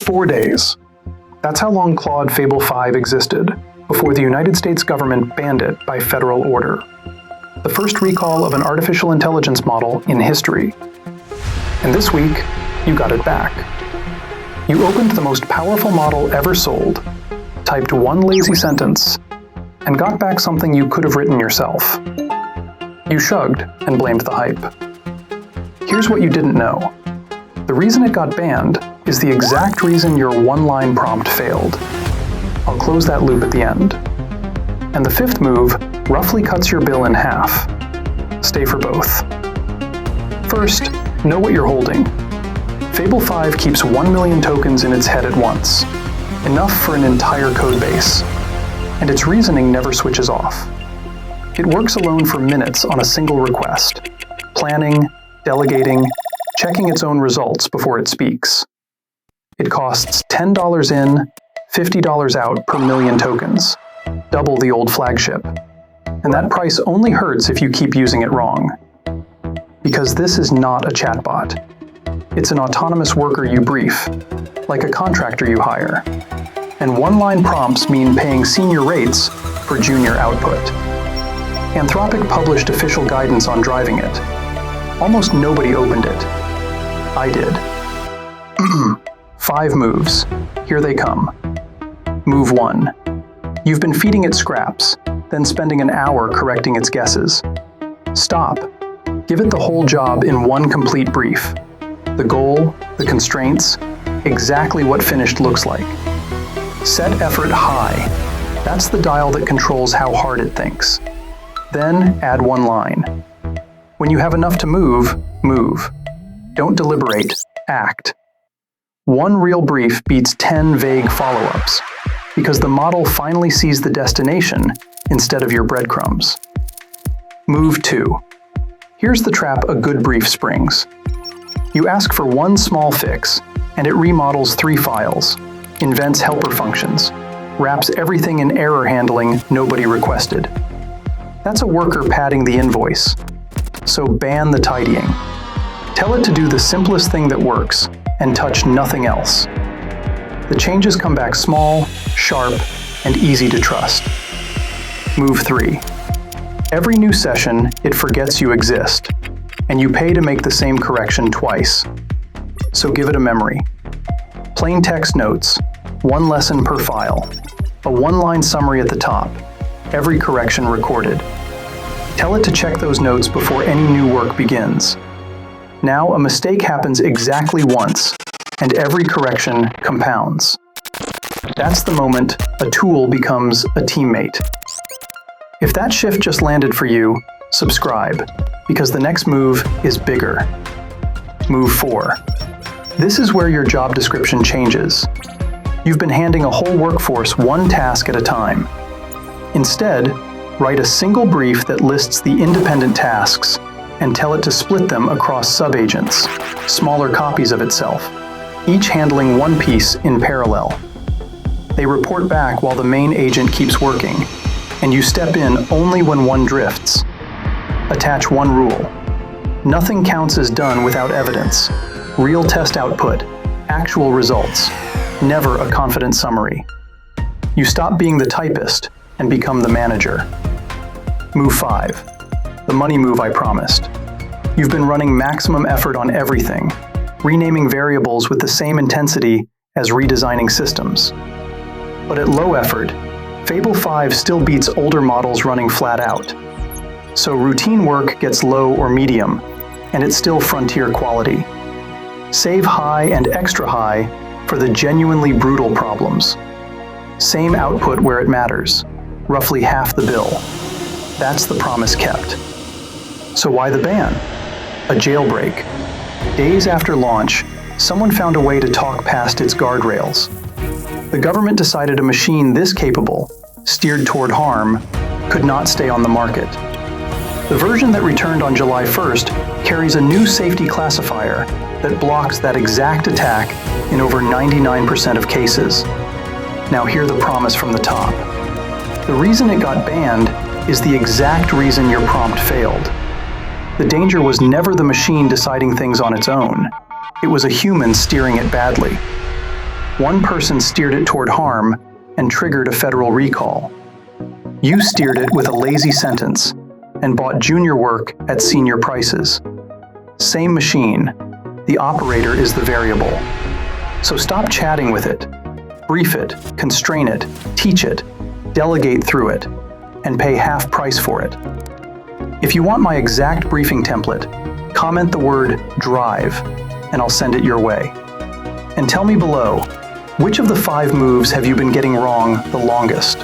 4 days. That's how long Claude Fable 5 existed, before the United States government banned it by federal order. The first recall of an artificial intelligence model in history. And this week, you got it back. You opened the most powerful model ever sold, typed one lazy sentence, and got back something you could have written yourself. You shrugged and blamed the hype. Here's what you didn't know. The reason it got banned is the exact reason your one-line prompt failed. I'll close that loop at the end. And the fifth move roughly cuts your bill in half. Stay for both. First, know what you're holding. Fable 5 keeps 1 million tokens in its head at once, enough for an entire codebase, and its reasoning never switches off. It works alone for minutes on a single request, planning, delegating, checking its own results before it speaks. It costs $10 in, $50 out per million tokens, double the old flagship. And that price only hurts if you keep using it wrong. Because this is not a chatbot. It's an autonomous worker you brief, like a contractor you hire. And one-line prompts mean paying senior rates for junior output. Anthropic published official guidance on driving it. Almost nobody opened it. I did. 5 moves. Here they come. Move 1. You've been feeding it scraps, then spending an hour correcting its guesses. Stop. Give it the whole job in one complete brief. The goal, the constraints, exactly what finished looks like. Set effort high. That's the dial that controls how hard it thinks. Then add one line. When you have enough to move, move. Don't deliberate, act. One real brief beats 10 vague follow-ups, because the model finally sees the destination instead of your breadcrumbs. Move 2. Here's the trap a good brief springs. You ask for one small fix, and it remodels 3 files, invents helper functions, wraps everything in error handling nobody requested. That's a worker padding the invoice. So ban the tidying. Tell it to do the simplest thing that works, and touch nothing else. The changes come back small, sharp, and easy to trust. Move 3. Every new session, it forgets you exist, and you pay to make the same correction twice. So give it a memory. Plain text notes, 1 lesson per file, a 1-line summary at the top, every correction recorded. Tell it to check those notes before any new work begins. Now a mistake happens exactly once, and every correction compounds. That's the moment a tool becomes a teammate. If that shift just landed for you, subscribe, because the next move is bigger. Move 4. This is where your job description changes. You've been handing a whole workforce one task at a time. Instead, write a single brief that lists the independent tasks and tell it to split them across sub-agents, smaller copies of itself, each handling one piece in parallel. They report back while the main agent keeps working, and you step in only when one drifts. Attach one rule. Nothing counts as done without evidence. Real test output, actual results, never a confident summary. You stop being the typist and become the manager. Move 5. The money move I promised. You've been running maximum effort on everything, renaming variables with the same intensity as redesigning systems. But at low effort, Fable 5 still beats older models running flat out. So routine work gets low or medium, and it's still frontier quality. Save high and extra high for the genuinely brutal problems. Same output where it matters, roughly half the bill. That's the promise kept. So why the ban? A jailbreak. Days after launch, someone found a way to talk past its guardrails. The government decided a machine this capable, steered toward harm, could not stay on the market. The version that returned on July 1st carries a new safety classifier that blocks that exact attack in over 99% of cases. Now hear the promise from the top. The reason it got banned is the exact reason your prompt failed. The danger was never the machine deciding things on its own. It was a human steering it badly. One person steered it toward harm and triggered a federal recall. You steered it with a lazy sentence and bought junior work at senior prices. Same machine. The operator is the variable. So stop chatting with it. Brief it, constrain it, teach it, delegate through it, and pay half price for it. If you want my exact briefing template, comment the word drive, and I'll send it your way. And tell me below, which of the 5 moves have you been getting wrong the longest?